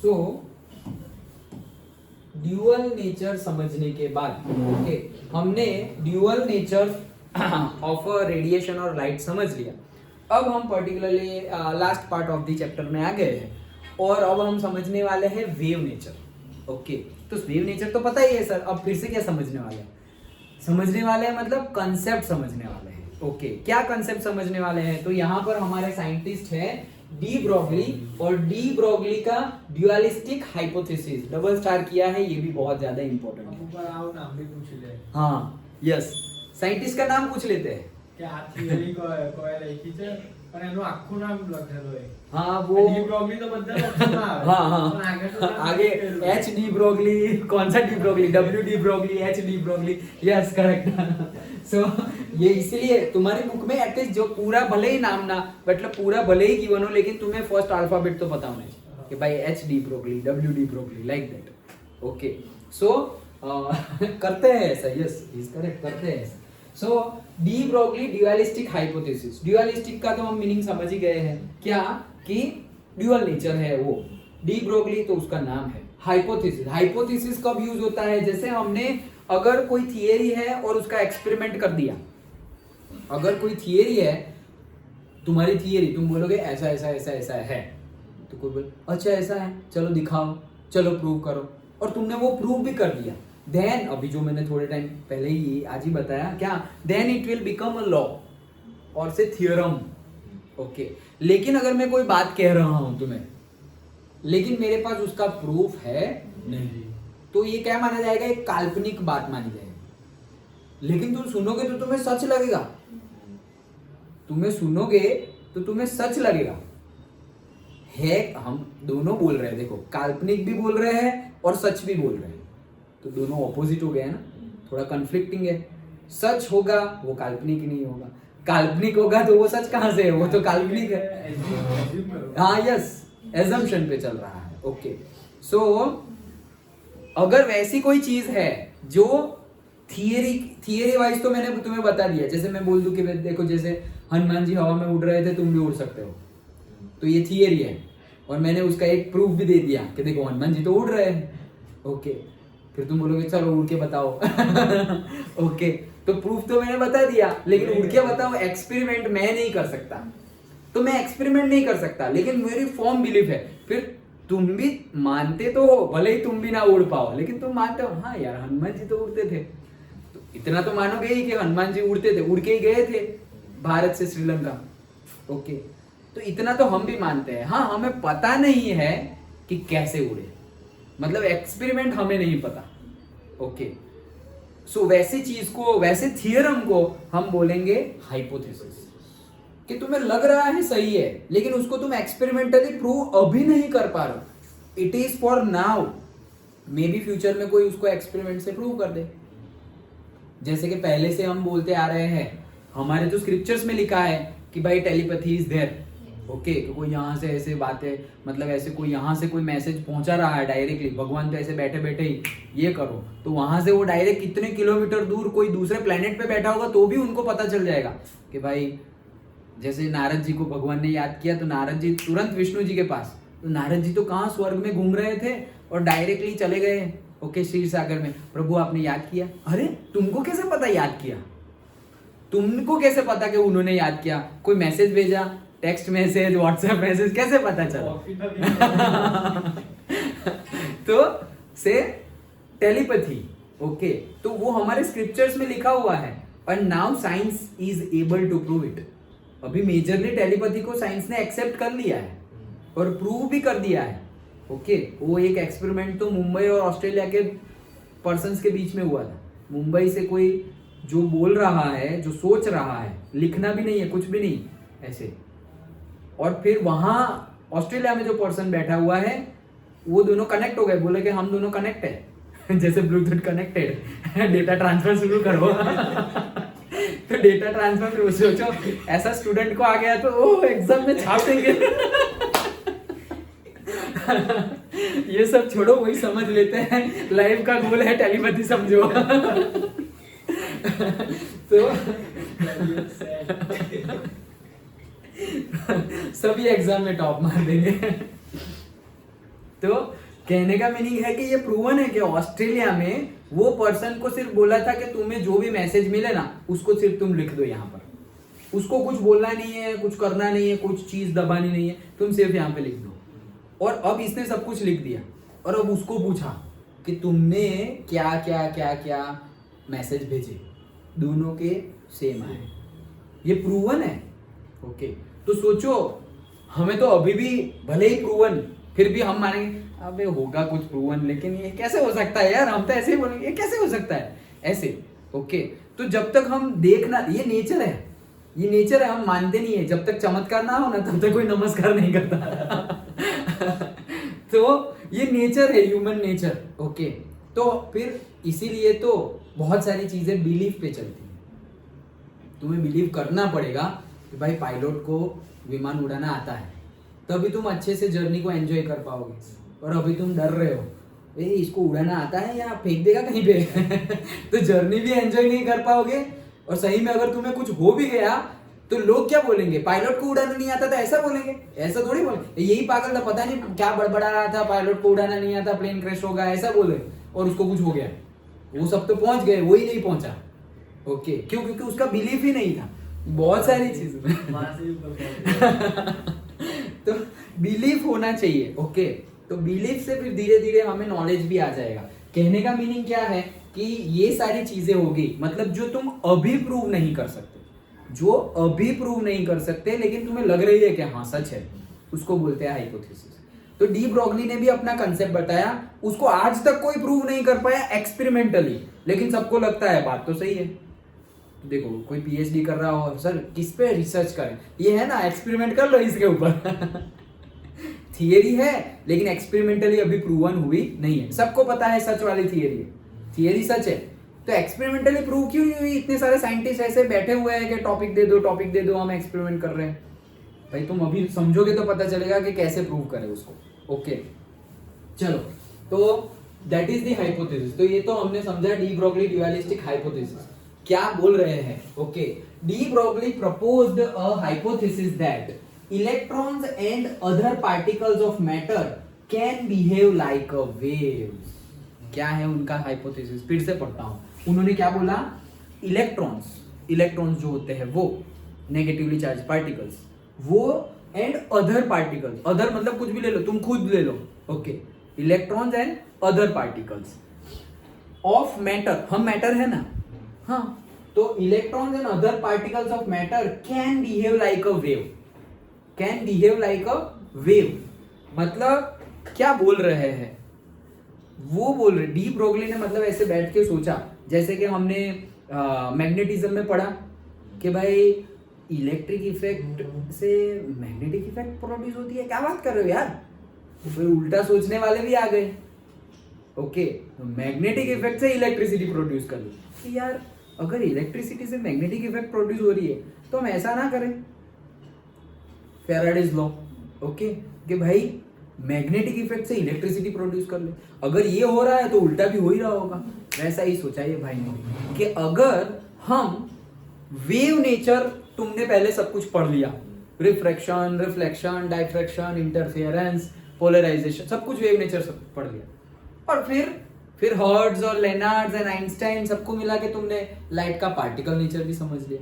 सो dual nature समझने के बाद ओके हमने ड्यूअल नेचर ऑफ रेडिएशन और लाइट समझ लिया। अब हम particularly last part of the chapter में आ गए हैं और अब हम समझने वाले हैं वेव नेचर। ओके तो वेव नेचर तो पता ही है सर, अब फिर से क्या समझने वाले हैं? समझने वाले हैं मतलब कंसेप्ट समझने वाले हैं। ओके क्या कंसेप्ट समझने वाले हैं? तो यहाँ पर हमारे साइंटिस्ट है डी ब्रोगली और डी ब्रोगली का ड्यूअलिस्टिक हाइपोथेसिस डबल स्टार किया है, ये भी बहुत ज्यादा इंपॉर्टेंट है। नाम भी पूछ ले। हाँ यस साइंटिस्ट का नाम पूछ लेते हैं। કે આ થિયરી કોઈ લખી છે પણ એનું આખું નામ લખેલું હોય। हाँ वो ડી બ્રોગલી તો બધા લખવામાં આવે। हाँ हाँ પણ આગળ તો નામ आगे લખેલું। एच डी ब्रोगली, कौन सा de Broglie? W de Broglie, H de Broglie, yes correct. So ये इसलिए तुम्हारी बुक में एटलीस्ट जो पूरा भले ही नाम ना मतलब पूरा भले ही गिवन हो लेकिन तुम्हें फर्स्ट अल्फाबेट तो पता होना चाहिए कि भाई H de Broglie, W de Broglie like that. Okay so करते हैं ऐसा, यस इज करेक्ट, करते हैं ऐसा। सो डी ब्रोगली ड्यूअलिस्टिक हाइपोथेसिस, ड्यूअलिस्टिक का तो हम मीनिंग समझ ही गए हैं क्या कि ड्यूअल नेचर है वो। डी ब्रोगली तो उसका नाम है। हाइपोथेसिस, हाइपोथेसिस कब यूज होता है? जैसे हमने अगर कोई थियरी है और उसका एक्सपेरिमेंट कर दिया। अगर कोई थियरी है, तुम्हारी थियरी, तुम बोलोगे ऐसा ऐसा ऐसा ऐसा है, तो कोई बोले अच्छा ऐसा है, चलो दिखाओ, चलो प्रूव करो, और तुमने वो प्रूव भी कर दिया। देन अभी जो मैंने थोड़े टाइम पहले ही आज ही बताया क्या, then it will become a law और से थियरम। ओके लेकिन अगर मैं कोई बात कह रहा हूं तुम्हें लेकिन मेरे पास उसका प्रूफ है नहीं, तो ये क्या माना जाएगा? एक काल्पनिक बात मानी जाएगी। लेकिन तुम सुनोगे तो तुम्हें सच लगेगा, तुम्हें सुनोगे तो तुम्हें सच लगेगा। है हम दोनों बोल रहे हैं, देखो काल्पनिक भी बोल रहे हैं और सच भी बोल रहे हैं, तो दोनों ऑपोजिट हो गए ना, थोड़ा कन्फ्लिक्टिंग है। सच होगा वो काल्पनिक नहीं होगा, काल्पनिक होगा तो वो सच कहां से है? वो तो काल्पनिक है। हाँ यस एजम्पशन पे चल रहा है। ओके सो अगर वैसी कोई चीज है जो थियरी वाइज तो मैंने तुम्हें बता दिया, जैसे मैं बोल दूं कि देखो जैसे हनुमान जी हवा में उड़ रहे थे, तुम भी उड़ सकते हो, तो ये थियरी है और मैंने उसका एक प्रूफ भी दे दिया कि देखो हनुमान जी तो उड़ रहे हैं। ओके फिर तुम बोलोगे चलो उड़ के बताओ। ओके तो प्रूफ तो मैंने बता दिया लेकिन उड़ के बताओ एक्सपेरिमेंट मैं नहीं कर सकता, तो मैं एक्सपेरिमेंट नहीं कर सकता लेकिन मेरी फॉर्म बिलीफ है। फिर तुम भी मानते तो हो, भले ही तुम भी ना उड़ पाओ लेकिन तुम मानते हो हाँ यार हनुमान जी तो उड़ते थे, तो इतना तो मानोगे ही कि हनुमान जी उड़ते थे, उड़ के ही गए थे भारत से श्रीलंका। ओके तो इतना तो हम भी मानते हैं। हाँ हमें पता नहीं है कि कैसे उड़े, मतलब एक्सपेरिमेंट हमें नहीं पता। ओके सो वैसी चीज को, वैसे थियरम को हम बोलेंगे हाइपोथेसिस, कि तुम्हें लग रहा है सही है लेकिन उसको तुम एक्सपेरिमेंटली प्रूव अभी नहीं कर पा रहे। It is for now, may be future में कोई उसको एक्सपेरिमेंट से प्रूव कर दे। जैसे कि पहले से हम बोलते आ रहे हैं, हमारे जो स्क्रिप्चर्स में लिखा है कि भाई टेलीपैथी इज देयर। ओके कोई यहाँ से ऐसे बातें, मतलब ऐसे कोई यहाँ से कोई मैसेज पहुंचा रहा है डायरेक्टली, भगवान तो ऐसे बैठे बैठे ही ये करो, तो वहां से वो डायरेक्ट कितने किलोमीटर दूर कोई दूसरे प्लेनेट पे बैठा होगा तो भी उनको पता चल जाएगा कि भाई जैसे नारद जी को भगवान ने याद किया तो नारद जी तुरंत विष्णु जी के पास, तो नारद जी तो कहाँ स्वर्ग में घूम रहे थे और डायरेक्टली चले गए ओके क्षीर सागर में, प्रभु आपने याद किया। अरे तुमको कैसे पता याद किया? तुमको कैसे पता कि उन्होंने याद किया? कोई मैसेज भेजा, टेक्स्ट मैसेज, व्हाट्सएप मैसेज, कैसे पता चला? तो से टेलीपैथी। ओके तो वो हमारे स्क्रिप्चर्स में लिखा हुआ है और now science is able to prove it. अभी मेजरली टेलीपैथी को साइंस ने एक्सेप्ट कर लिया है और प्रूव भी कर दिया है। ओके वो एक एक्सपेरिमेंट तो मुंबई और ऑस्ट्रेलिया के पर्सन्स के बीच में हुआ था। मुंबई से कोई जो बोल रहा है, जो सोच रहा है, लिखना भी नहीं है, कुछ भी नहीं ऐसे, और फिर वहां ऑस्ट्रेलिया में जो पर्सन बैठा हुआ है वो दोनों कनेक्ट हो गए, बोले कि हम दोनों कनेक्ट है जैसे ब्लूटूथ कनेक्टेड, डेटा ट्रांसफर शुरू करो। तो डेटा ट्रांसफर सोचो ऐसा स्टूडेंट को आ गया तो वो एग्जाम में छाप देंगे। ये सब छोड़ो, वही समझ लेते हैं लाइफ का गोल है टेलीपैथी समझो। तो सभी एग्जाम में टॉप मार देंगे। तो कहने का मीनिंग है कि ये प्रूवन है कि ऑस्ट्रेलिया में वो पर्सन को सिर्फ बोला था कि तुम्हें जो भी मैसेज मिले ना उसको सिर्फ तुम लिख दो यहाँ पर, उसको कुछ बोलना नहीं है, कुछ करना नहीं है, कुछ चीज दबानी नहीं है, तुम सिर्फ यहाँ पे लिख दो। और अब इसने सब कुछ लिख दिया और अब उसको पूछा कि तुमने क्या क्या क्या क्या मैसेज भेजे, दोनों के सेम आए, ये प्रूवन है। ओके, तो सोचो हमें तो अभी भी भले ही प्रूवन, फिर भी हम मानेंगे अबे होगा कुछ प्रूवन, लेकिन ये कैसे हो सकता है यार, हम तो ऐसे ही बोलेंगे ये कैसे हो सकता है ऐसे। ओके, तो जब तक हम देखना, ये नेचर है, ये नेचर है, हम मानते नहीं है। जब तक चमत्कार ना हो ना तब तक कोई नमस्कार नहीं करता। तो ये नेचर है, ह्यूमन नेचर। ओके, तो फिर इसीलिए तो बहुत सारी चीजें बिलीफ पे चलती हैं। तुम्हें बिलीव करना पड़ेगा कि भाई पायलट को विमान उड़ाना आता है, तभी तुम अच्छे से जर्नी को एंजॉय कर पाओगे। और अभी तुम डर रहे हो इसको उड़ाना आता है या फेंक देगा कहीं पे तो जर्नी भी एंजॉय नहीं कर पाओगे। और सही में अगर तुम्हें कुछ हो भी गया तो लोग क्या बोलेंगे, पायलट को उड़ाना नहीं आता था, ऐसा बोलेंगे? ऐसा थोड़ी बोलेंगे, यही पागल था, पता नहीं क्या बड़बड़ा रहा था, पायलट को उड़ाना नहीं आता, प्लेन क्रैश होगा, ऐसा बोले, और उसको कुछ हो गया। वो सब तो पहुंच गए, वही नहीं पहुंचा। ओके, क्यों? क्योंकि उसका बिलीफ ही नहीं था। बहुत सारी चीजें तो बिलीफ होना चाहिए। ओके, तो बिलीफ से फिर धीरे धीरे हमें नॉलेज भी आ जाएगा। कहने का मीनिंग क्या है कि ये सारी चीजें होगी, मतलब जो तुम अभी प्रूव नहीं कर सकते, जो अभी प्रूव नहीं कर सकते लेकिन तुम्हें लग रही है कि हाँ सच है, उसको बोलते हैं हाइपोथेसिस। तो डी ब्रॉगली ने भी अपना कंसेप्ट बताया, उसको आज तक कोई प्रूव नहीं कर पाया एक्सपेरिमेंटली, लेकिन सबको लगता है बात तो सही है। देखो कोई पीएचडी कर रहा हो, सर किस पे रिसर्च करें, ये है ना, एक्सपेरिमेंट कर लो इसके ऊपर। थियरी है लेकिन एक्सपेरिमेंटली अभी प्रूवन हुई नहीं है। सबको पता है सच वाली थियरी है, थियरी सच है, तो एक्सपेरिमेंटली प्रूव क्यों नहीं हुई? इतने सारे साइंटिस्ट ऐसे बैठे हुए हैं कि टॉपिक दे दो, टॉपिक दे दो, हम एक्सपेरिमेंट कर रहे हैं। भाई तुम अभी समझोगे तो पता चलेगा कि कैसे प्रूव करें उसको। ओके, चलो, तो दैट इज द हाइपोथेसिस। तो ये तो हमने समझा डी ब्रॉगली ड्यूअलिस्टिक हाइपोथेसिस क्या बोल रहे हैं। Okay, de Broglie proposed a hypothesis that electrons and other particles of matter can behave like a waves। क्या है उनका हाइपोथेसिस? फिर से पढ़ता हूं। उन्होंने क्या बोला? इलेक्ट्रॉन्स जो होते हैं वो नेगेटिवली चार्ज पार्टिकल्स, वो एंड अदर पार्टिकल्स, अदर मतलब कुछ भी ले लो, तुम खुद ले लो। Okay, electrons and other particles of matter, हम मैटर है ना, हाँ, तो electrons and other particles of matter can behave like a wave, can behave like a wave. मतलब क्या बोल रहे हैं वो? बोल रहे डी ब्रॉगली ने मतलब ऐसे बैठ के सोचा, जैसे कि हमने मैग्नेटिज्म में पढ़ा कि भाई इलेक्ट्रिक इफेक्ट से मैग्नेटिक इफेक्ट प्रोड्यूस होती है। क्या बात कर रहे हो यार? तो फिर उल्टा सोचने वाले भी आ गए। ओके, तो मैग्नेटिक इफेक्ट से इलेक्ट्रिसिटी प्रोड्यूस कर लो। तो यार अगर इलेक्ट्रिसिटी से मैग्नेटिक इफेक्ट प्रोड्यूस हो रही है तो हम ऐसा ना करें, फैराडेज लॉ। ओके, कि भाई मैग्नेटिक इफेक्ट से इलेक्ट्रिसिटी प्रोड्यूस कर ले। अगर ये हो रहा है तो उल्टा भी हो ही रहा होगा। वैसा ही सोचा ये भाई ने कि अगर हम वेव नेचर, तुमने पहले सब कुछ पढ़ लिया, refraction, reflection, diffraction, interference, polarization, सब कुछ वेव नेचर सब पढ़ लिया। और फिर हर्ट्ज और लेनार्ड्स एंड आइंस्टाइन सबको मिला के तुमने लाइट का पार्टिकल नेचर भी समझ लिया।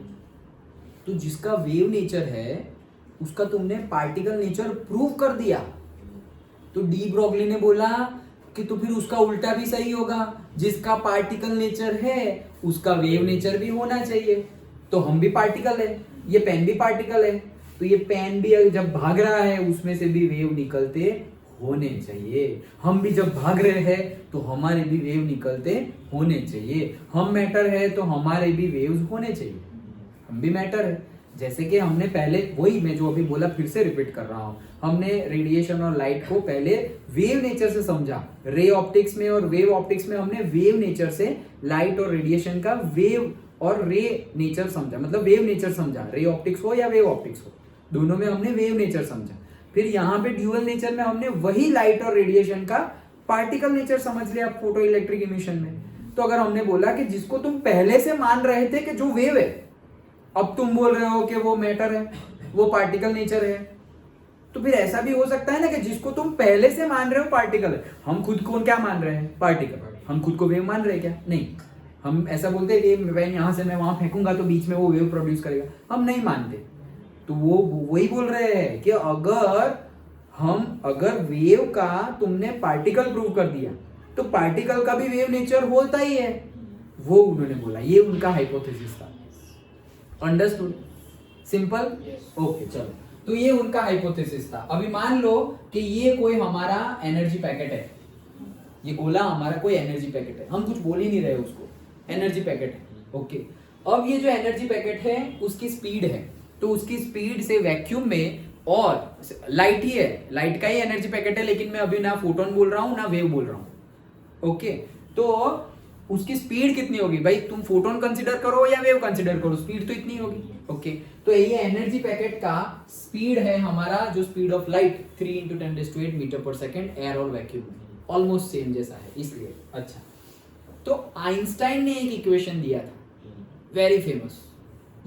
तो जिसका वेव नेचर है उसका तुमने पार्टिकल नेचर प्रूव कर दिया। तो डी ब्रॉगली ने बोला कि तो फिर उसका उल्टा भी सही होगा, जिसका पार्टिकल नेचर है उसका वेव नेचर भी होना चाहिए। तो हम भी पार्टिकल है, ये पेन भी पार्टिकल है, तो ये पेन भी जब भाग रहा है उसमें से भी वेव निकलते होने चाहिए। हम भी जब भाग रहे हैं तो हमारे भी वेव निकलते होने चाहिए। हम मैटर है तो हमारे भी वेव्स होने चाहिए, हम भी मैटर है। जैसे कि हमने पहले, वही मैं जो अभी बोला फिर से रिपीट कर रहा हूं, हमने रेडिएशन और लाइट को पहले वेव नेचर से समझा। रे ऑप्टिक्स में और वेव ऑप्टिक्स में हमने वेव नेचर से लाइट और रेडिएशन का वेव और रे नेचर समझा, मतलब वेव नेचर समझा। रे ऑप्टिक्स हो या वेव ऑप्टिक्स हो, दोनों में हमने वेव नेचर समझा। फिर यहाँ पे ड्यूअल नेचर में हमने वही लाइट और रेडिएशन का पार्टिकल नेचर समझ लिया फोटो इलेक्ट्रिक इमिशन में। तो अगर हमने बोला कि जिसको तुम पहले से मान रहे थे कि जो वेव है, अब तुम बोल रहे हो कि वो मैटर है, वो पार्टिकल नेचर है, तो फिर ऐसा भी हो सकता है ना कि जिसको तुम पहले से मान रहे हो पार्टिकल है, हम खुद को क्या मान रहे हैं, पार्टिकल, हम खुद को वेव मान रहे हैं क्या? नहीं, हम ऐसा बोलते हैं कि वेव यहाँ से मैं वहां फेंकूंगा तो बीच में वो वेव प्रोड्यूस करेगा, हम नहीं मानते। तो वो वही बोल रहे हैं कि अगर वेव का तुमने पार्टिकल प्रूव कर दिया तो पार्टिकल का भी वेव नेचर होता ही है, वो उन्होंने बोला, ये उनका हाइपोथेसिस था। अंडरस्टूड? सिंपल? ओके, चलो, तो ये उनका हाइपोथेसिस था। अभी मान लो कि ये कोई हमारा एनर्जी पैकेट है, ये गोला हमारा कोई एनर्जी पैकेट है, हम कुछ बोल ही नहीं रहे उसको, एनर्जी पैकेट है। ओके, अब ये जो एनर्जी पैकेट है उसकी स्पीड है, तो उसकी स्पीड से वैक्यूम में, और लाइट ही है, लाइट का ही एनर्जी पैकेट है, लेकिन मैं अभी ना फोटोन बोल रहा हूं ना वेव बोल रहा हूं। ओके, तो उसकी स्पीड कितनी होगी भाई? तुम फोटोन कंसीडर करो या वेव कंसीडर करो, स्पीड तो इतनी होगी। ओके, तो ये एनर्जी पैकेट का स्पीड है हमारा, जो स्पीड ऑफ लाइट 3 × 10⁸ मीटर पर सेकंड, एयर और वैक्यूम ऑलमोस्ट सेम जैसा है, इसलिए। अच्छा, तो आइंस्टाइन ने एक इक्वेशन दिया था, वेरी फेमस,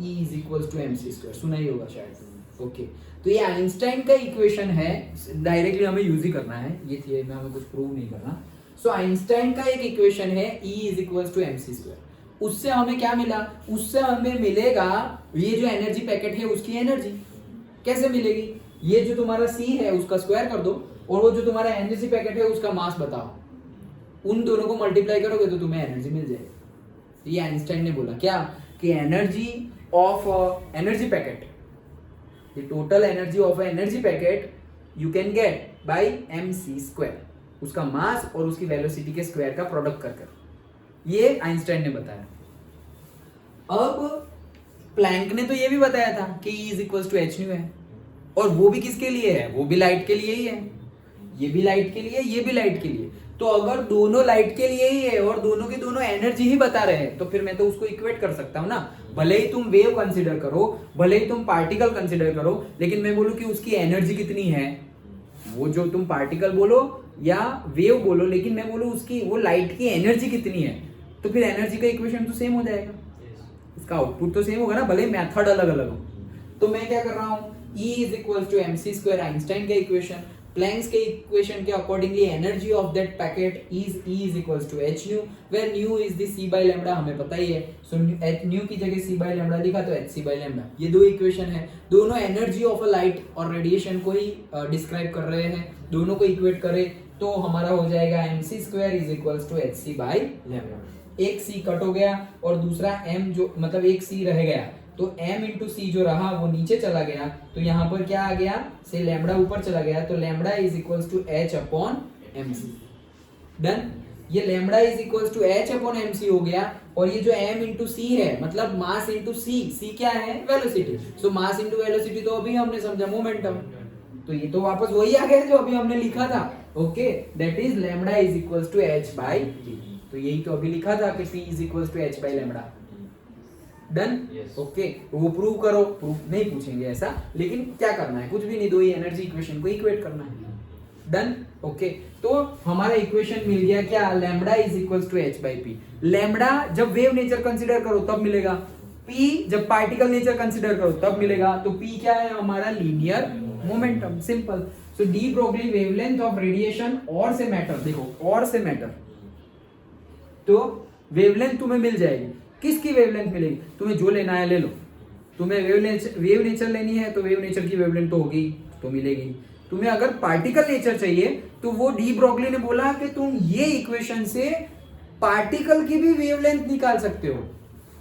E = mc², सुना ही होगा शायद। ओके, तो ये आइंस्टाइन का इक्वेशन है, डायरेक्टली हमें यूज ही करना है, ये थियरी में हमें कुछ प्रूव नहीं करना। सो आइंस्टाइन का एक इक्वेशन है E = mc²। उससे हमें क्या मिला? उससे हमें मिलेगा ये जो एनर्जी पैकेट है उसकी एनर्जी कैसे मिलेगी? ये जो तुम्हारा C है उसका स्क्वायर कर दो, और वो जो तुम्हारा एनर्जी पैकेट है उसका मास बताओ, उन दोनों को मल्टीप्लाई करोगे तो तुम्हें एनर्जी मिल जाएगी। ये आइंस्टाइन ने बोला क्या कि energy of energy packet, the total energy of an energy packet you can get by mc², उसका मास और उसकी वेलोसिटी के स्क्वायर का प्रोडक्ट कर, ये आइंस्टाइन ने बताया। अब प्लैंक ने तो ये भी बताया था कि E = hν है, और वो भी किसके लिए है? वो भी लाइट के लिए ही है, ये भी लाइट के लिए, ये भी लाइट के लिए। तो अगर दोनों लाइट के लिए ही है और दोनों के दोनों एनर्जी ही बता रहे हैं, तो फिर मैं तो उसको इक्वेट कर सकता हूं ना। भले ही तुम वेव कंसीडर करो, भले ही तुम पार्टिकल कंसीडर करो, लेकिन मैं बोलूं कि उसकी एनर्जी कितनी है, वो जो तुम पार्टिकल बोलो या वेव बोलो, लेकिन मैं बोलूं उसकी वो लाइट की एनर्जी कितनी है, तो फिर एनर्जी का इक्वेशन तो सेम हो जाएगा, इसका आउटपुट तो सेम होगा ना, भले मेथड अलग अलग हो। तो मैं क्या कर रहा हूं, E = mc² आइंस्टाइन का इक्वेशन, प्लैंक्स के इक्वेशन के accordingly energy of that packet is E = hν, where nu is the c/λ, हमें पता ही है। सो न्यू की जगह c/λ लिखा तो hc/λ। ये दो इक्वेशन है, दोनों एनर्जी ऑफ अ लाइट और रेडिएशन को ही डिस्क्राइब कर रहे हैं, दोनों को इक्वेट करें तो हमारा हो जाएगा mc² = hc/λ। एक c कट हो गया और दूसरा m जो मतलब एक c रह गया, तो m × c जो रहा वो नीचे चला गया, तो यहाँ पर क्या आ गया, से लैम्बडा ऊपर चला गया, तो लैम्बडा = h/mc। डन, ये लैम्बडा = h/mc हो गया, और ये जो m × c है मतलब मास × c क्या है, वेलोसिटी। सो मास × वेलोसिटी तो अभी हमने समझा मोमेंटम, तो ये तो वापस वही आ गया जो अभी हमने लिखा था। Okay, that is lambda = h/p। तो यही तो अभी लिखा था कि p = h/λ। डन, ओके, वो प्रूव करो, प्रूफ नहीं पूछेंगे ऐसा, लेकिन क्या करना है, कुछ भी नहीं, दो ही एनर्जी इक्वेशन को इक्वेट करना है। डन, ओके, तो हमारा इक्वेशन मिल गया क्या, लैम्बडा = h/p। लैम्बडा जब वेव नेचर कंसीडर करो तब मिलेगा, p जब पार्टिकल नेचर कंसीडर करो तब मिलेगा, तो p क्या है हमारा, linear momentum, simple. So de Broglie wavelength of radiation और से मैटर, देखो और से मैटर, तो वेवलेंथ तुम्हें मिल जाएगी। किसकी वेवलेंथ मिलेगी, तुम्हें जो लेना है ले लो। तुम्हें वेव नेचर लेनी है तो वेव नेचर की वेवलेंथ तो होगी, तो मिलेगी। तुम्हें अगर पार्टिकल नेचर चाहिए तो वो डी ब्रोगली ने बोला कि तुम ये इक्वेशन से पार्टिकल की भी वेवलेंथ निकाल सकते हो।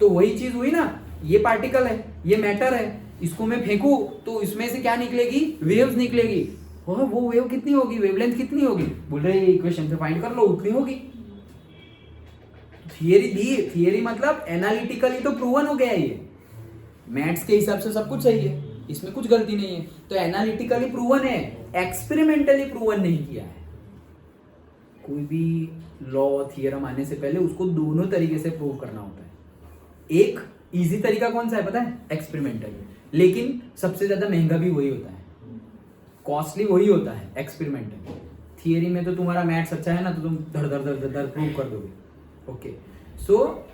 तो वही चीज हुई ना, ये पार्टिकल है, ये मैटर है, इसको मैं फेंकू तो इसमें से क्या निकलेगी, वेव्स निकलेगी। वो वेव कितनी होगी, वेवलेंथ कितनी होगी, बोल रहे इक्वेशन से फाइंड कर लो, उतनी होगी। थियरी दी, थियरी मतलब एनालिटिकली तो प्रूवन हो गया, ये मैथ्स के हिसाब से सब कुछ सही है, इसमें कुछ गलती नहीं है, तो एनालिटिकली प्रूवन है, एक्सपेरिमेंटली प्रूवन नहीं किया है। कोई भी लॉ थियरम आने से पहले उसको दोनों तरीके से प्रूव करना होता है। एक इजी तरीका कौन सा है पता है, एक्सपेरिमेंटल, लेकिन सबसे ज्यादा महंगा भी वही होता है, कॉस्टली वही होता है एक्सपेरिमेंटल। थियरी में तो तुम्हारा मैथ्स अच्छा है ना, तो तुम धड़ धड़ धड़ धड़ प्रूव कर दोगे। ओके, सो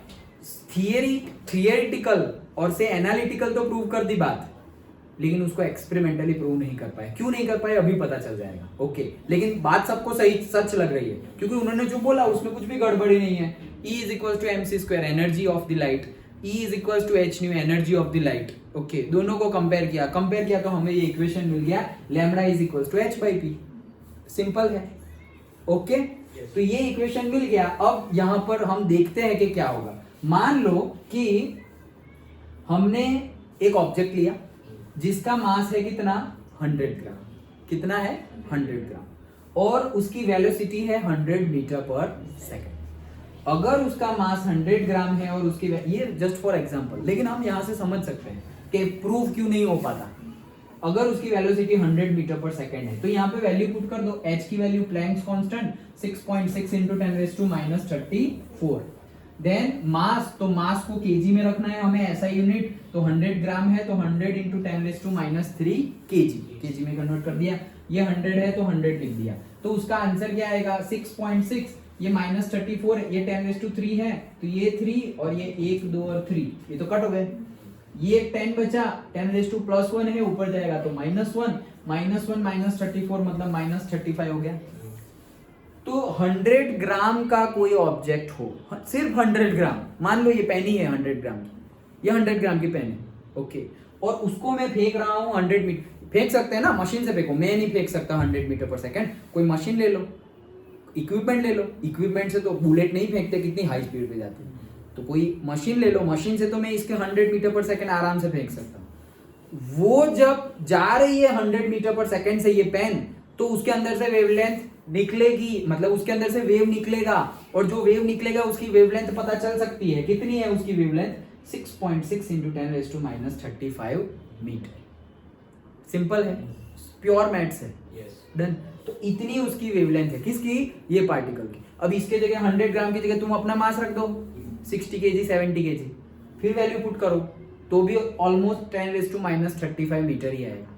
थियरिटिकल और से एनालिटिकल तो प्रूव कर दी बात, लेकिन उसको एक्सपेरिमेंटली प्रूव नहीं कर पाए। क्यों नहीं कर पाए अभी पता चल जाएगा, ओके। लेकिन बात सबको सही सच लग रही है, क्योंकि उन्होंने जो बोला उसमें कुछ भी गड़बड़ी नहीं है। E is equal to mc square energy of the light, E is equal to h nu energy of the light, okay. दोनों को कंपेयर किया तो हमें ये इक्वेशन मिल गया, lambda is equal to h by p. Simple है, okay. तो ये इक्वेशन मिल गया। अब यहां पर हम देखते हैं कि क्या होगा। मान लो कि हमने एक ऑब्जेक्ट लिया जिसका मास है कितना, 100 ग्राम। कितना है, 100 ग्राम, और उसकी वेलोसिटी है 100 मीटर पर सेकंड। अगर उसका मास 100 ग्राम है और उसकी ये जस्ट फॉर एग्जांपल, लेकिन हम यहां से समझ सकते हैं कि प्रूफ क्यों नहीं हो पाता। अगर उसकी वेलोसिटी 100 मीटर पर सेकंड है तो यहाँ पे वैल्यू पुट कर दो। h की value Planck's constant 6.6 into 10⁻⁻34। Then mass, तो मास को केजी में रखना है हमें, ऐसा यूनिट। तो 100 ग्राम है तो 100 into 10⁻³ केजी, केजी में कन्वर्ट कर दिया। ये 100 है तो 100 लिख दिया। तो उसका आंसर क्या आएगा, 6.6, ये -34, ये 10⁻³ है तो ये 3 और ये 1 2 और 3 ये तो कट हो गए। ये 10 बचा, 10⁻+1 है, ऊपर जाएगा तो -1 -34 मतलब -35 हो गया। तो 100 ग्राम का कोई ऑब्जेक्ट हो, सिर्फ 100 ग्राम, मान लो ये पेन ही है 100 ग्राम की, ये 100 ग्राम की पेन है, ओके। और उसको मैं फेंक रहा हूँ 100 मीटर, फेंक सकते हैं ना, मशीन से फेंको, मैं नहीं फेंक सकता 100 मीटर पर सेकंड। कोई मशीन ले लो, इक्विपमेंट ले लो, इक्विपमेंट से तो बुलेट नहीं फेंकते, कितनी हाई स्पीड पे जाती है। तो कोई मशीन ले लो, मशीन से तो मैं इसके 100 मीटर पर सेकंड आराम से फेंक सकता हूँ। वो जब जा रही है 100 मीटर पर सेकंड से ये पेन, तो उसके अंदर से वेवलेंथ निकलेगी, मतलब उसके अंदर से वेव निकलेगा, और जो वेव निकलेगा उसकी वेवलेंथ पता चल सकती है। कितनी है उसकी वेवलेंथ, 6.6 into 10⁻⁻35 मीटर। सिंपल है, प्योर मैथ्स है, डन। तो इतनी उसकी वेवलेंथ है, किसकी, ये पार्टिकल की। अब इसके जगह 100 ग्राम की जगह तुम अपना मास रख दो, 60 kg 70 kg, फिर वैल्यू पुट करो तो भी ऑलमोस्ट 10⁻⁻35 मीटर ही आएगा।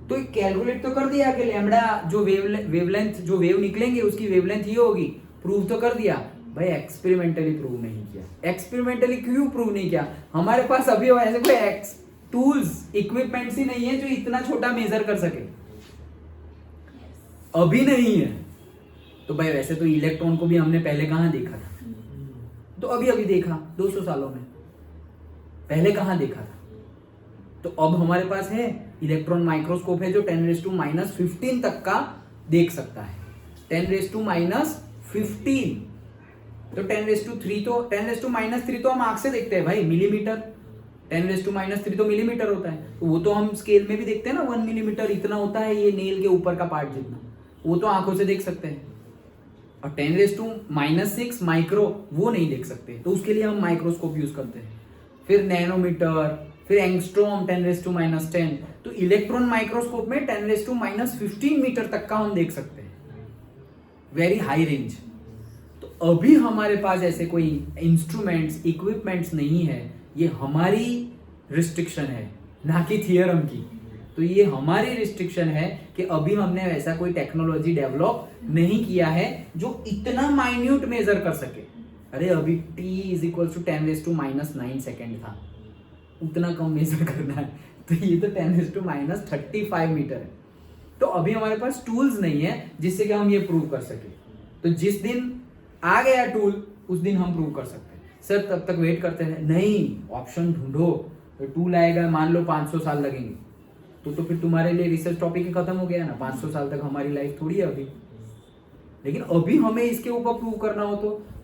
तो कैलकुलेट तो कर दिया कि लैम्डा जो वेवलेंथ जो वेव निकलेंगे उसकी वेवलेंथ ये होगी, प्रूव तो कर दिया भाई। एक्सपेरिमेंटली प्रूव नहीं किया। एक्सपेरिमेंटली क्यों प्रूव नहीं किया, हमारे पास अभी ऐसे कोई टूल्स इक्विपमेंट्स ही नहीं है जो इतना छोटा मेजर कर सके, अभी नहीं है। तो भाई वैसे तो इलेक्ट्रॉन को भी हमने पहले कहां देखा था, तो अभी देखा 200 सालों में, पहले कहां देखा था। तो अब हमारे पास है इलेक्ट्रॉन माइक्रोस्कोप है जो 10⁻⁻15 तक का देख सकता है, 10⁻⁻15। तो 10⁻³ तो 10⁻³ तो हम आंख से देखते हैं भाई, मिलीमीटर। 10⁻³ तो मिलीमीटर होता है, तो वो तो हम स्केल में भी देखते हैं ना, 1 मिलीमीटर इतना होता है, ये नेल के ऊपर का पार्ट जितना, वो तो आंखों से देख सकते हैं। और 10⁻⁻6 माइक्रो वो नहीं देख सकते, तो उसके लिए हम माइक्रोस्कोप यूज करते हैं। फिर नैनोमीटर, फिर एंगस्ट्रॉम 10⁻⁻10। तो इलेक्ट्रॉन माइक्रोस्कोप में 10⁻⁻15 मीटर तक का हम देख सकते हैं, वेरी हाई रेंज। तो अभी हमारे पास ऐसे कोई इंस्ट्रूमेंट्स इक्विपमेंट्स नहीं है, ये हमारी रिस्ट्रिक्शन है, ना कि थियरम की। तो ये हमारी रिस्ट्रिक्शन है कि अभी हमने ऐसा कोई टेक्नोलॉजी डेवलप नहीं किया है जो इतना माइन्यूट मेजर कर सके। अरे अभी t is equal to 10⁻⁹ second था, उतना कम मेजर करना है, तो ये तो 10⁻⁻35 मीटर है। तो अभी हमारे पास टूल्स नहीं है जिससे कि हम ये प्रूव कर सके। तो जिस दिन आ गया टूल उस दिन हम प्रूव कर सकते हैं। सर तब तक वेट करते हैं, नहीं, ऑप्शन ढूंढो। तो टूल आएगा, मान लो 500 साल लगेंगे, तो फिर तुम्हारे लिए रिसर्च टॉपिक ही खत्म हो गया ना। 500 साल तक हमारी लाइफ थोड़ी है अभी। लेकिन अभी हमें इसके ऊपर प्रूव करना हो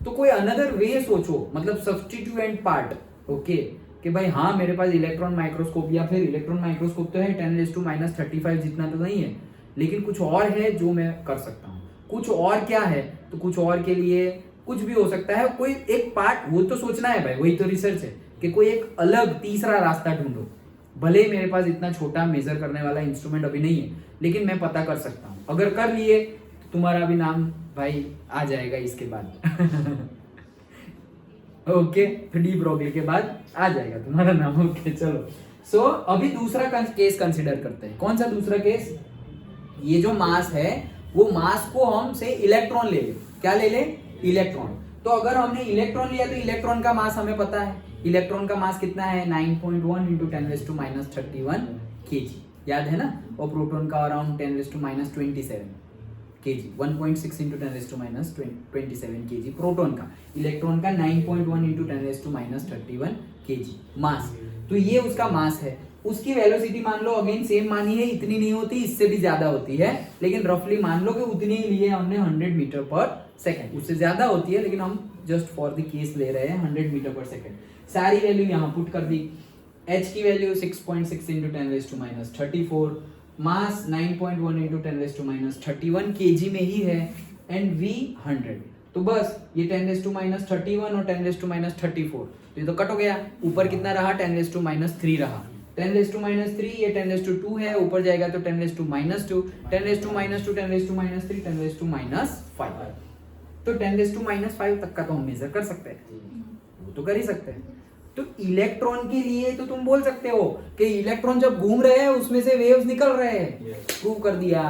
तो कोई अनदर वे सोचो, मतलब सब्स्टिट्यूएंट पार्ट, ओके। कि भाई हाँ मेरे पास इलेक्ट्रॉन माइक्रोस्कोप, या फिर इलेक्ट्रॉन माइक्रोस्कोप तो है 10⁻⁻35 जितना तो नहीं है, लेकिन कुछ और है जो मैं कर सकता हूँ। कुछ और क्या है, तो कुछ और के लिए कुछ भी हो सकता है, कोई एक पार्ट वो तो सोचना है भाई, वही तो रिसर्च है कि कोई एक अलग तीसरा रास्ता ढूंढो। भले ही मेरे पास इतना छोटा मेजर करने वाला इंस्ट्रूमेंट अभी नहीं है, लेकिन मैं पता कर सकता हूँ। अगर कर लिए तो तुम्हारा भी नाम भाई आ जाएगा इसके बाद। ओके, तो डी ब्रोगली के बाद आ जाएगा तुम्हारा नाम। ओके चलो, सो अभी दूसरा केस कंसिडर करते हैं। कौन सा दूसरा केस, ये जो मास है वो मास को हम से इलेक्ट्रॉन ले ले। क्या ले ले, इलेक्ट्रॉन। तो अगर हमने इलेक्ट्रॉन लिया तो इलेक्ट्रॉन का मास हमें पता है, इलेक्ट्रॉन का मास कितना है 9.1 into 10⁻⁻31 केजी, याद है ना? और प्रोटॉन का around 10⁻⁻27 KG, 1.6 into 10⁻⁻27 KG proton का, इलेक्ट्रॉन का 9.1 इंटू 10⁻31 केजी मास। तो ये उसका मास है। उसकी वेलोसिटी मान लो अगेन सेम मानी है, इतनी नहीं होती, इससे भी ज्यादा होती है, लेकिन रफली मान लो कि उतनी ही लिए हमने 100 मीटर पर सेकेंड, उससे ज्यादा होती है लेकिन हम जस्ट फॉर द केस ले रहे हैं 100 मीटर पर सेकेंड। सारी वैल्यू यहाँ पुट कर दी। H की वैल्यू 6.6 इंटू 10⁻34, मास 9.1 इंटू 10⁻31 केजी में ही है, एंड V 100। तो बस ये 10⁻31 और 10⁻34, तो ये तो कट हो गया। ऊपर कितना रहा? 10⁻3 रहा। 10⁻3 ये 10⁻2 है, ऊपर जाएगा तो 10⁻2 10⁻2 10⁻3 10⁻5। तो 10⁻5 तक का तो हम मेजर कर सकते हैं, वो तो कर ही सकते हैं। तो इलेक्ट्रॉन के लिए तो तुम बोल सकते हो कि इलेक्ट्रॉन जब घूम रहे हैं उसमें से वेव्स निकल रहे हैं, प्रूव कर दिया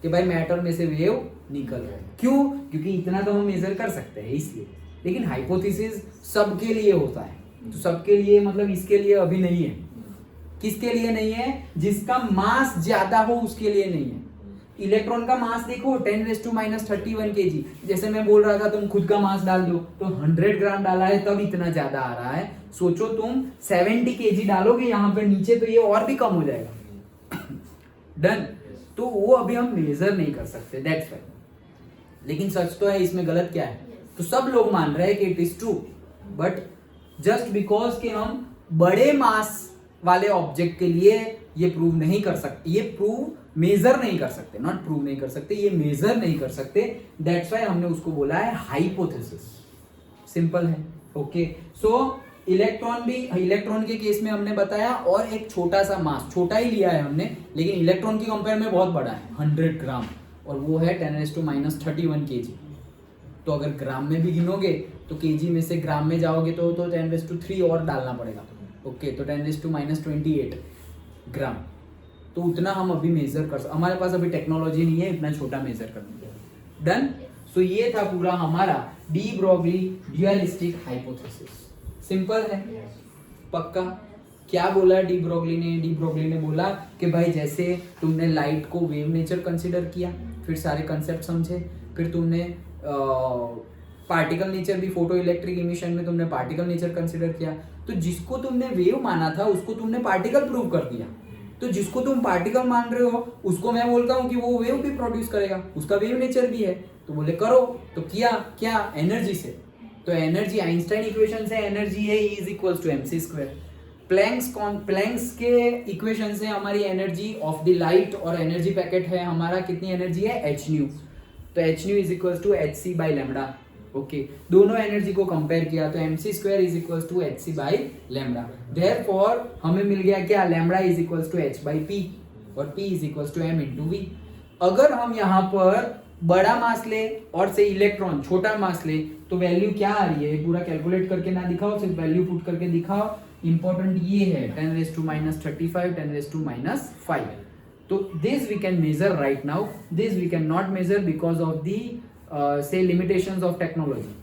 कि भाई मैटर में से वेव निकल रहे हैं। क्यों? क्योंकि इतना तो हम मेजर कर सकते हैं इसलिए। लेकिन हाइपोथेसिस सबके लिए होता है, तो सबके लिए मतलब इसके लिए अभी नहीं है। किसके लिए नहीं है? जिसका मास ज्यादा हो उसके लिए नहीं है। इलेक्ट्रॉन का मास देखो 10⁻31 केजी, जैसे मैं बोल रहा था तुम खुद का मास डाल दो, तो 100 ग्राम डाला है तब इतना ज्यादा आ रहा है। सोचो तुम 70 केजी डालोगे यहाँ पे नीचे, तो ये और भी कम हो जाएगा। डन। तो वो अभी हम मेजर नहीं कर सकते, दैट्स व्हाई। लेकिन सच तो है, इसमें गलत क्या है? तो सब लोग मान रहे हैं कि it is true, but just because कि हम बड़े मास वाले ऑब्जेक्ट के लिए ये प्रूव नहीं कर सकते, ये प्रूव मेजर नहीं कर सकते, नॉट प्रूव नहीं कर सकते, ये मेजर नहीं कर सकते, दैट्स व्हाई हमने उसको बोला है हाइपोथेसिस। सिंपल है। ओके, सो इलेक्ट्रॉन के केस में हमने बताया, और एक छोटा सा मास, छोटा ही लिया है हमने, लेकिन इलेक्ट्रॉन की कंपेयर में बहुत बड़ा है, 100 ग्राम, और वो है 10⁻31 केजी। तो अगर ग्राम में भी गिनोगे तो केजी में से ग्राम में जाओगे तो 10⁻3 और डालना पड़ेगा। ओके, तो 10⁻28 ग्राम। तो उतना हम अभी मेजर कर सकते, हमारे पास अभी टेक्नोलॉजी नहीं है इतना छोटा मेजर करने की। डन। सो ये था पूरा हमारा डी ब्रोगली ड्यूअलिस्टिक हाइपोथेसिस। सिंपल है, पक्का। क्या बोला डी ब्रोगली ने? डी ब्रोगली ने बोला कि भाई जैसे तुमने लाइट को वेव नेचर कंसिडर किया, फिर सारे कंसेप्ट समझे, फिर तुमने पार्टिकल नेचर भी, फोटो इलेक्ट्रिक इमिशन में तुमने पार्टिकल नेचर कंसिडर किया, तो जिसको तुमने वेव माना था उसको तुमने पार्टिकल प्रूव कर दिया। तो जिसको तुम पार्टिकल मान रहे हो उसको मैं बोलता हूँ कि वो वेव भी प्रोड्यूस करेगा, उसका वेव नेचर भी है। तो बोले करो, तो किया क्या? एनर्जी से। तो एनर्जी आइंस्टाइन इक्वेशन से एनर्जी है E = mc²। प्लैंक्स के इक्वेशन से हमारी एनर्जी ऑफ द लाइट और एनर्जी पैकेट है हमारा, कितनी एनर्जी है? hν। तो hν = hc/λ। ओके, दोनों एनर्जी को कंपेयर किया तो mc² = hc/λ। देयरफॉर हमें मिल गया क्या? λ = h/p और p = m × v। अगर हम यहाँ पर बड़ा मास ले और से इलेक्ट्रॉन छोटा मास ले तो वैल्यू क्या आ रही है? पूरा कैलकुलेट करके ना दिखाओ, सिर्फ वैल्यू पुट करके दिखाओ। इंपॉर्टेंट ये है 10⁻35 10⁻5। तो this we can measure right now, this we can not measure because of the से लिमिटेशंस ऑफ टेक्नोलॉजी।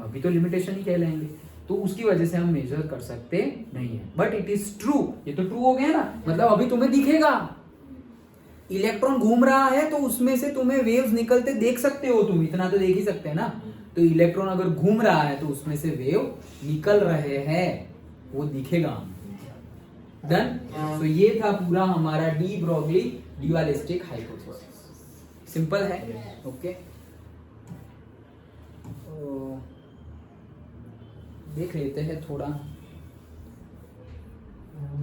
अभी तो लिमिटेशन ही कह लेंगे, तो उसकी वजह से हम मेजर कर सकते नहीं है। बट इट इज ट्रू, ये तो ट्रू हो गया ना, मतलब अभी तुम्हें दिखेगा इलेक्ट्रॉन घूम रहा है तो उसमें से तुम्हें वेव्स निकलते देख सकते हो, तुम इतना तो देख ही सकते हैं ना। तो इलेक्ट्रॉन अगर घूम रहा है तो उसमें से वेव निकल रहे हैं, वो दिखेगा। डन। तो ये था पूरा हमारा डी ब्रोगली ड्यूअलिस्टिक हाइपोथेसिस। सिंपल है। ओके, देख लेते हैं थोड़ा